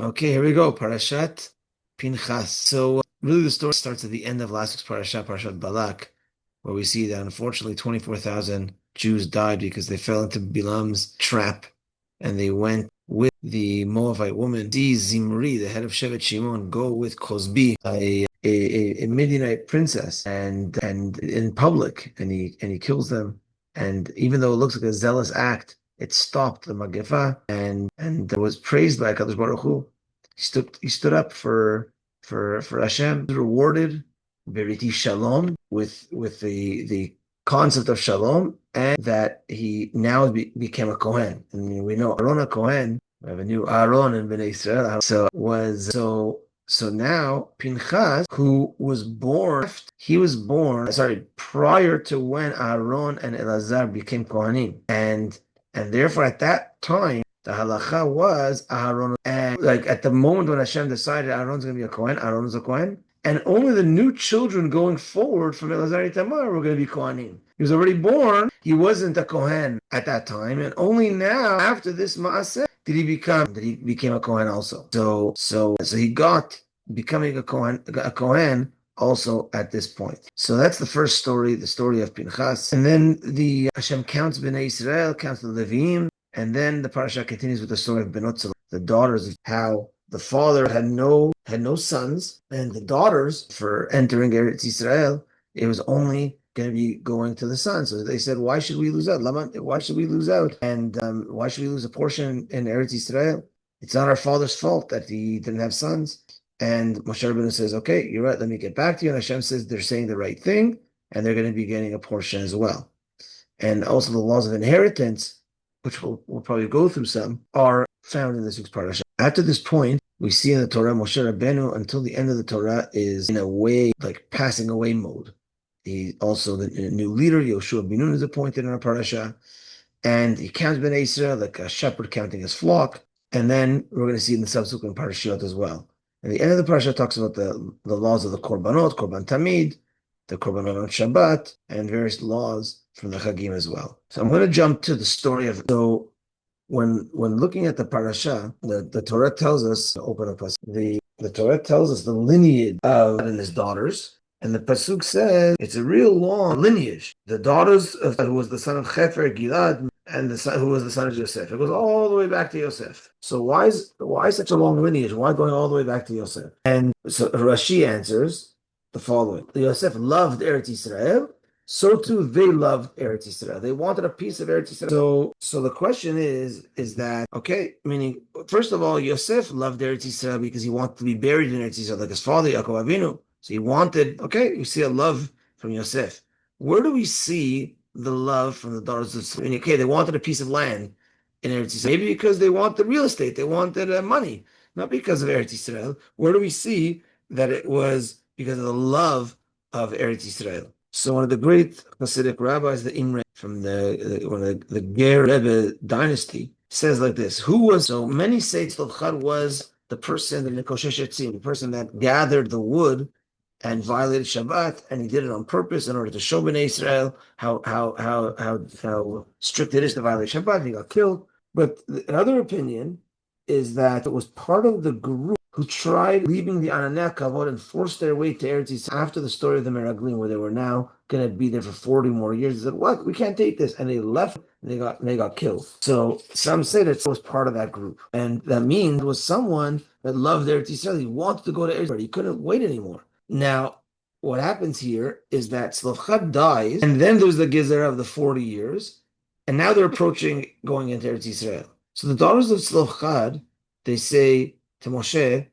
Okay, here we go. Parashat Pinchas. So really the story starts at the end of last week's Parashat, Parashat Balak, where we see that unfortunately 24,000 Jews died because they fell into Bilam's trap and they went with the Moabite woman. See Zimri, the head of Shevet Shimon, go with Cosbi, a Midianite princess, and in public, and he kills them. And even though it looks like a zealous act, it stopped the Magifa and was praised by Kadosh Baruch Hu. He stood up for Hashem. He was rewarded Beriti Shalom with the concept of Shalom, and that he now became a Kohen. And we know Aaron a Kohen. We have a new Aaron in Bnei Israel. So now Pinchas, who was born, prior to when Aaron and Elazar became Kohanim, and therefore at that time the halacha was Aaron, and like at the moment when Hashem decided Aaron's going to be a Kohen, Aaron is a Kohen, and only the new children going forward from Elazar and Tamar were going to be Kohanim. He was already born; he wasn't a Kohen at that time, and only now after this Maaseh did he became a Kohen also. So he got becoming a Kohen also at this point. So that's the first story, the story of Pinchas. And then the Hashem counts Bnei Israel, counts the Leviim, and then the Parashah continues with the story of Benot Zilpah, the daughters, of how the father had no sons, and the daughters, for entering Eretz Israel, it was only going to be going to the son. So they said, why should we lose out? Why should we lose out? And why should we lose a portion in Eretz Israel? It's not our father's fault that he didn't have sons. And Moshe Rabbeinu says, okay, you're right, let me get back to you. And Hashem says they're saying the right thing, and they're going to be getting a portion as well. And also the laws of inheritance, which we'll probably go through some, are found in this week's Parashah. After this point, we see in the Torah, Moshe Rabbeinu, until the end of the Torah, is in a way, like passing away mode. He also, the new leader, Yoshua bin Nun, is appointed in our Parashah, and he counts Bnei Israel like a shepherd counting his flock. And then we're going to see in the subsequent Parashiyot as well. And the end of the Parashah talks about the laws of the Korbanot, Korban Tamid, the Korbanot on Shabbat, and various laws from the Chagim as well. So I'm going to jump to the story of, so when looking at the Parashah, the Torah tells us, open up us, the Torah tells us the lineage of God and his daughters. And the Pasuk says it's a real long lineage. The daughters of who was the son of Hefer, Gilad, and the son who was the son of Yosef. It goes all the way back to Yosef. So why such a long lineage? Why going all the way back to Yosef? And so Rashi answers the following: Yosef loved Eretz Israel, so too they loved Eretz Israel. They wanted a piece of Eretz Israel. So the question is that okay? Meaning, first of all, Yosef loved Eretz Israel because he wanted to be buried in Eretz Israel, like his father Yaakov Avinu. So he wanted, okay, you see a love from Yosef. Where do we see the love from the daughters of Israel? Okay, they wanted a piece of land in Eretz Israel. Maybe because they wanted real estate, they wanted money, not because of Eretz Israel. Where do we see that it was because of the love of Eretz Israel? So one of the great Hasidic rabbis, the Imre from the Ger Rebbe dynasty, says like this: so many say Tzlachad was the person, the Nekoshesh Etzim, the person that gathered the wood and violated Shabbat, and he did it on purpose in order to show Bnei Israel how strict it is to violate Shabbat. And he got killed. But another opinion is that it was part of the group who tried leaving the Ananei Kavod and forced their way to Eretz Yisrael after the story of the Meraglim, where they were now going to be there for 40 more years. They said, "What? We can't take this," and they left. And they got killed. So some say that it was part of that group, and that means it was someone that loved Eretz Yisrael. He wanted to go to Eretz Yisrael. He couldn't wait anymore. Now, what happens here is that Tzlachad dies, and then there's the Gezer of the 40 years, and now they're approaching going into Eretz Yisrael. So the daughters of Tzlachad, they say to Moshe,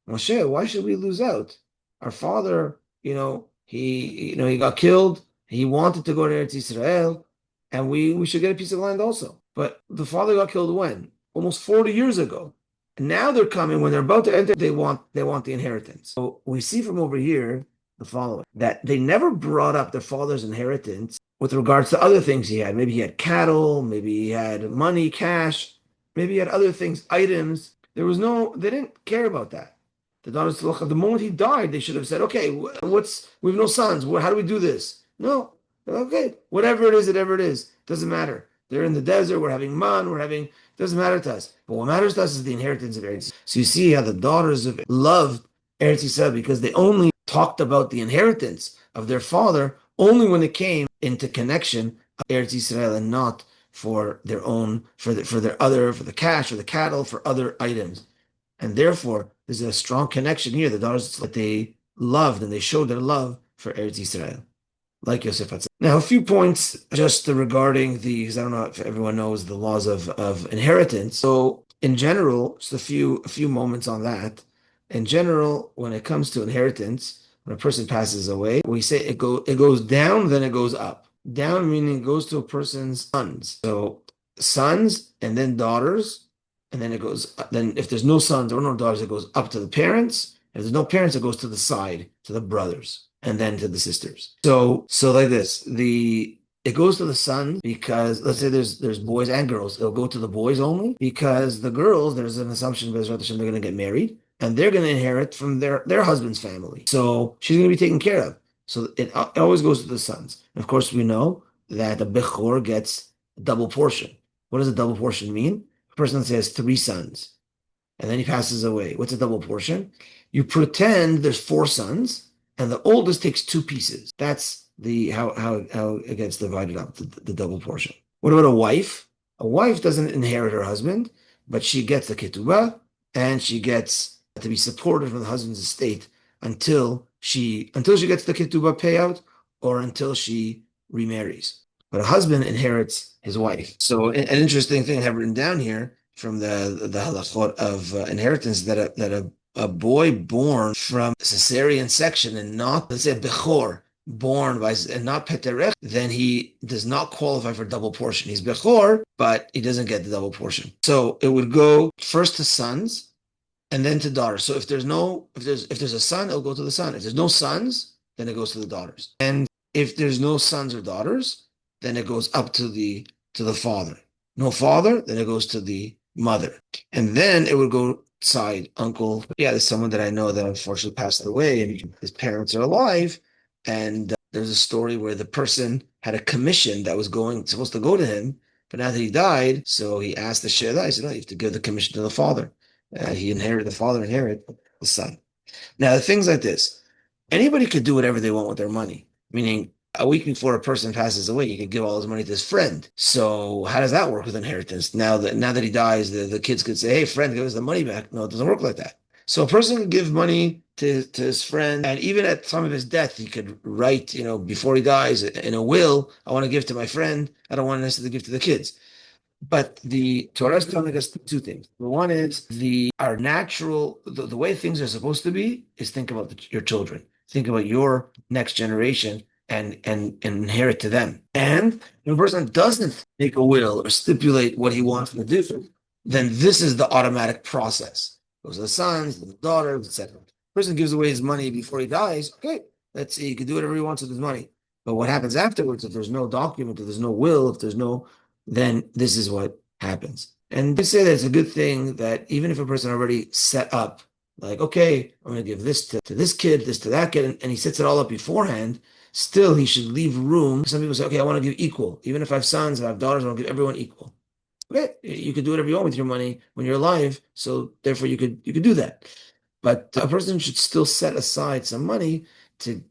why should we lose out? Our father, he got killed. He wanted to go to Eretz Yisrael, and we should get a piece of land also. But the father got killed when? Almost 40 years ago. Now they're coming, when they're about to enter, they want the inheritance. So we see from over here the following, that they never brought up their father's inheritance with regards to other things he had. Maybe he had cattle, maybe he had money, cash, maybe he had other things, items. They didn't care about that. The daughters of the moment he died, they should have said, okay, we have no sons. How do we do this? No. Okay, whatever it is, doesn't matter. They're in the desert. We're having man. We're having. Doesn't matter to us. But what matters to us is the inheritance of Eretz. So you see how the daughters of loved Eretz Yisrael because they only talked about the inheritance of their father only when it came into connection of Eretz Yisrael and not for their own, for the cash or the cattle, for other items. And therefore, there's a strong connection here. The daughters that they loved and they showed their love for Eretz Yisrael, like Yosef Hatzalah. Now, a few points just regarding because I don't know if everyone knows the laws of inheritance. So, in general, just a few moments on that. In general, when it comes to inheritance, when a person passes away, we say it goes down, then it goes up. Down meaning it goes to a person's sons. So sons and then daughters, and then it goes. Then if there's no sons or no daughters, it goes up to the parents. If there's no parents, it goes to the side, to the brothers, and then to the sisters. So like this, it goes to the sons because let's say there's boys and girls. It'll go to the boys only because the girls, there's an assumption that they're going to get married and they're going to inherit from their husband's family. So she's going to be taken care of. So it always goes to the sons. And of course, we know that a bechor gets a double portion. What does a double portion mean? A person says three sons and then he passes away. What's a double portion? You pretend there's four sons, and the oldest takes two pieces. That's the how it gets divided up, the double portion. What about a wife? A wife doesn't inherit her husband, but she gets the ketubah, and she gets to be supported from the husband's estate until she gets the ketubah payout, or until she remarries. But a husband inherits his wife. So an interesting thing I have written down here from the halachot of inheritance that a boy born from cesarean section and not, let's say, bechor, born by and not peterech, then he does not qualify for double portion. He's bechor, but he doesn't get the double portion. So it would go first to sons and then to daughters. So if there's a son, it'll go to the son. If there's no sons, then it goes to the daughters. And if there's no sons or daughters, then it goes up to the father. No father, then it goes to the mother. And then it would go side, uncle. Yeah, there's someone that I know that unfortunately passed away and his parents are alive. And there's a story where the person had a commission that was supposed to go to him, but now that he died, so he asked the shayla. He said, no, you have to give the commission to the father. The father inherited the son. Now, the things like this, anybody could do whatever they want with their money, meaning a week before a person passes away, you can give all his money to his friend. So how does that work with inheritance? Now that he dies, the kids could say, hey, friend, give us the money back. No, it doesn't work like that. So a person can give money to his friend, and even at the time of his death, he could write, before he dies in a will, I want to give to my friend. I don't want to necessarily give to the kids. But the Torah is telling us two things. One is the way things are supposed to be is think about your children. Think about your next generation and inherit to them. And when a person doesn't make a will or stipulate what he wants to do, then this is the automatic process. Those are the sons, the daughters, etc. Person gives away his money before he dies. Okay, let's see, he can do whatever he wants with his money. But what happens afterwards, if there's no document, if there's no will, if there's no, then this is what happens. And I say that it's a good thing that even if a person already set up, like, okay, I'm going to give this to this kid, this to that kid, and he sets it all up beforehand, still he should leave room. Some people say, okay, I want to give equal. Even if I have sons, if I have daughters, I want to give everyone equal. Okay, you could do whatever you want with your money when you're alive, so therefore you could do that. But a person should still set aside some money to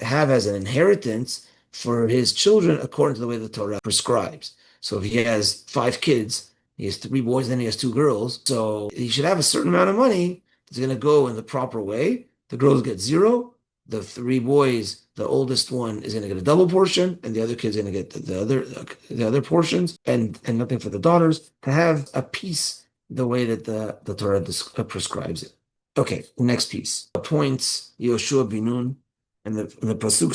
have as an inheritance for his children according to the way the Torah prescribes. So if he has 5 kids, he has 3 boys, then he has 2 girls. So he should have a certain amount of money that's going to go in the proper way. The girls get 0. The 3 boys, the oldest one is going to get a double portion, and the other kid's going to get the other portions, and nothing for the daughters, to have a piece the way that the Torah prescribes it. Okay, next piece. Points Yoshua bin Nun, and the pasuk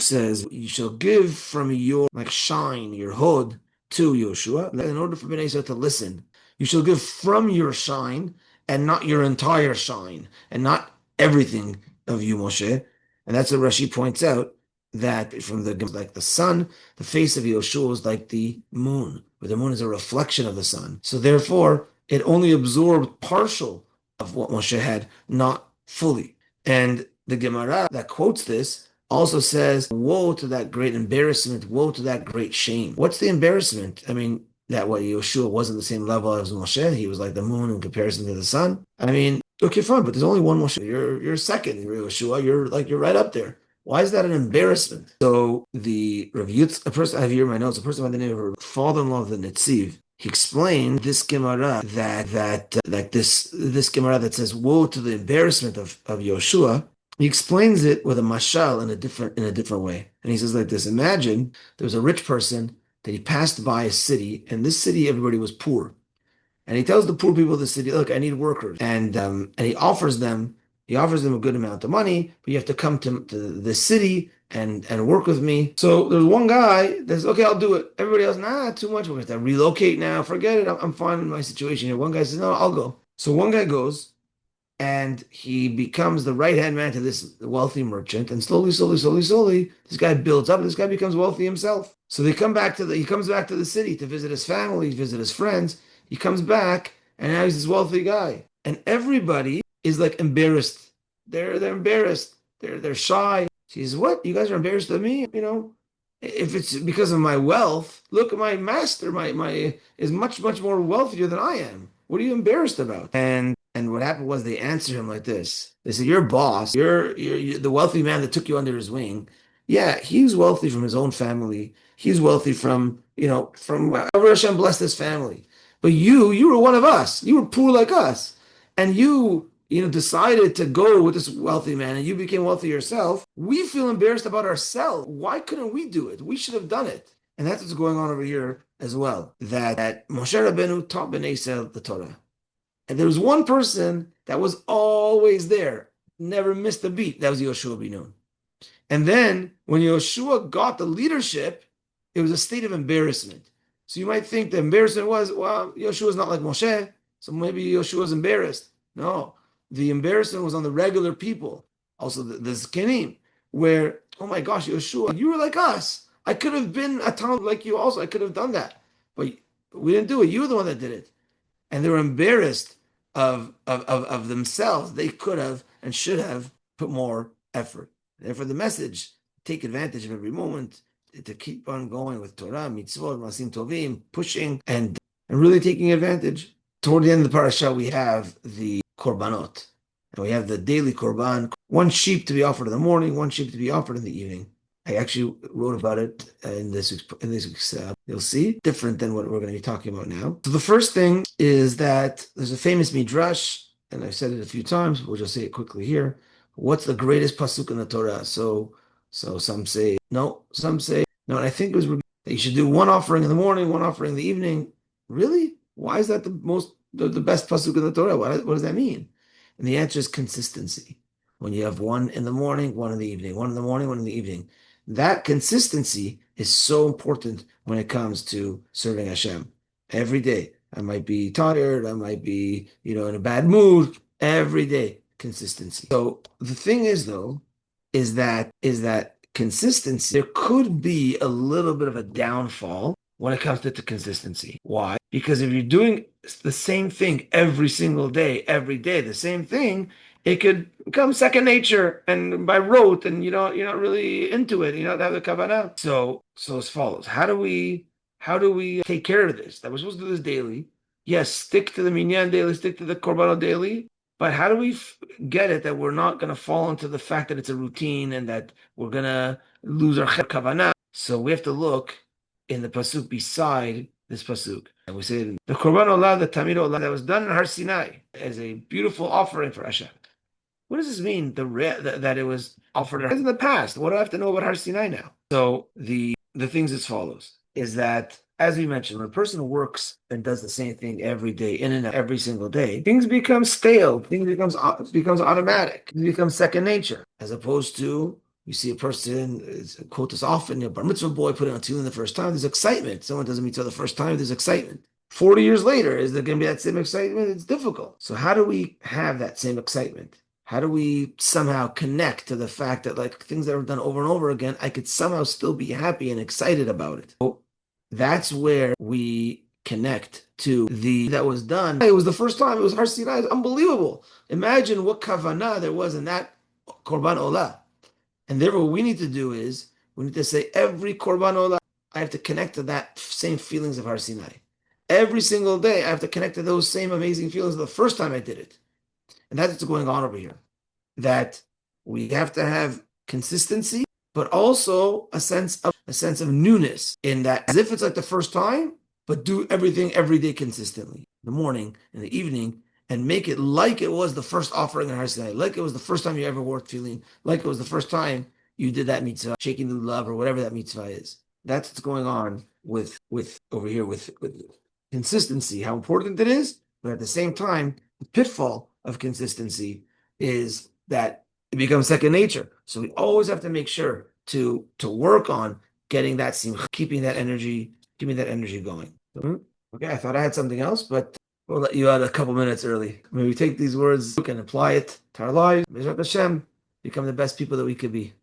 says, you shall give from your shine, your hod, to Yoshua, in order for Bnei Israel to listen. You shall give from your shine, and not your entire shine, and not everything of you, Moshe. And that's what Rashi points out, that from the sun, the face of Yoshua is like the moon, where the moon is a reflection of the sun. So therefore, it only absorbed partial of what Moshe had, not fully. And the Gemara that quotes this also says, woe to that great embarrassment, woe to that great shame. What's the embarrassment? I mean, that what Yeshua wasn't the same level as Moshe. He was like the moon in comparison to the sun. I mean, okay, fine, but there's only one Moshe. You're second, Yeshua. You're right up there. Why is that an embarrassment? So the Rav Yitz, a person I have here in my notes, a person by the name of her father-in-law of the Netziv, he explained this Gemara that like this Gemara that says, "Woe to the embarrassment of Yoshua." He explains it with a mashal in a different way, and he says like this: Imagine there was a rich person that he passed by a city, and this city everybody was poor, and he tells the poor people of the city, "Look, I need workers," and he offers them a good amount of money, but you have to come to the city and work with me. So there's one guy that's okay, I'll do it. Everybody else, nah, too much. We're going to have to relocate now. Forget it. I'm fine in my situation here. One guy says, no, I'll go. So one guy goes and he becomes the right-hand man to this wealthy merchant. And slowly, this guy builds up. This guy becomes wealthy himself. So he comes back to the city to visit his family, visit his friends. He comes back and now he's this wealthy guy. And everybody is like embarrassed. They're embarrassed. They're shy. She says, "What? You guys are embarrassed of me? If it's because of my wealth, look, my master, my is much more wealthier than I am. What are you embarrassed about?" And what happened was they answered him like this. They said, "Your boss, you're the wealthy man that took you under his wing. Yeah, he's wealthy from his own family. He's wealthy from however Hashem blessed his family. But you were one of us. You were poor like us, and you decided to go with this wealthy man and you became wealthy yourself. We feel embarrassed about ourselves. Why couldn't we do it? We should have done it." And that's what's going on over here as well. That Moshe Rabbeinu taught Bnei Israel the Torah. And there was one person that was always there, never missed a beat. That was Yoshua ben Nun. And then when Yoshua got the leadership, it was a state of embarrassment. So you might think the embarrassment was, well, Yoshua's not like Moshe, so maybe Yoshua's embarrassed. No, the embarrassment was on the regular people, also the Zkenim, where, oh my gosh, Yoshua, you were like us. I could have been a town like you also. I could have done that. But we didn't do it. You were the one that did it. And they were embarrassed of themselves. They could have and should have put more effort. Therefore, the message, take advantage of every moment to keep on going with Torah, mitzvot, masim tovim, pushing and really taking advantage. Toward the end of the parasha, we have the korbanot. And we have the daily korban, one sheep to be offered in the morning, one sheep to be offered in the evening. I actually wrote about it in this week's you'll see, different than what we're going to be talking about now. So the first thing is that there's a famous midrash, and I've said it a few times, we'll just say it quickly here. What's the greatest pasuk in the Torah? So some say no, some say no, and I think it was that you should do one offering in the morning, one offering in the evening. Really? Why is that the best pasuk in the Torah? What does that mean? And the answer is consistency. When you have one in the morning, one in the evening, one in the morning, one in the evening. That consistency is so important when it comes to serving Hashem. Every day. I might be tired, I might be, in a bad mood. Every day, consistency. So the thing is, though, is that consistency, there could be a little bit of a downfall when it comes to consistency. Why? Because if you're doing the same thing every single day, every day, the same thing, it could become second nature and by rote, and you're not really into it. You don't have the kavanah. So as follows: How do we take care of this? That we're supposed to do this daily. Yes, stick to the minyan daily, stick to the korbanot daily. But how do we get it that we're not going to fall into the fact that it's a routine and that we're going to lose our kavanah? So we have to look in the pasuk beside this pasuk. And we say the korban olah, the tamid olah that was done in Har Sinai as a beautiful offering for Hashem. What does this mean? That it was offered in the past. What do I have to know about Har Sinai now? So the things as follows is that, as we mentioned, when a person works and does the same thing every day, in and out, every single day, things become stale. Things becomes automatic. It becomes second nature, as opposed to you see a person, quote this often, a bar mitzvah boy putting on tefillin the first time. There's excitement. Someone does a mitzvah the first time. There's excitement. 40 years later, is there going to be that same excitement? It's difficult. So how do we have that same excitement? How do we somehow connect to the fact that like things that are done over and over again, I could somehow still be happy and excited about it? So that's where we connect to that was done. It was the first time. It was Har Sinai. It's unbelievable. Imagine what kavanah there was in that korban olah. And therefore, what we need to do is we need to say every Korban Olah, I have to connect to that same feelings of Har Sinai. Every single day, I have to connect to those same amazing feelings the first time I did it. And that's what's going on over here. That we have to have consistency, but also a sense of newness in that, as if it's like the first time, but do everything every day consistently, in the morning, in the evening, and make it like it was the first offering in Har Sinai, like it was the first time you ever wore tefillin, like it was the first time you did that mitzvah, shaking the lulav or whatever that mitzvah is. That's what's going on with over here with consistency, how important it is, but at the same time, the pitfall of consistency is that it becomes second nature. So we always have to make sure to work on getting that simcha, keeping that energy going. Okay, I thought I had something else, but we'll let you out a couple minutes early. Maybe take these words and apply it to our lives. Bezrat Hashem, become the best people that we could be.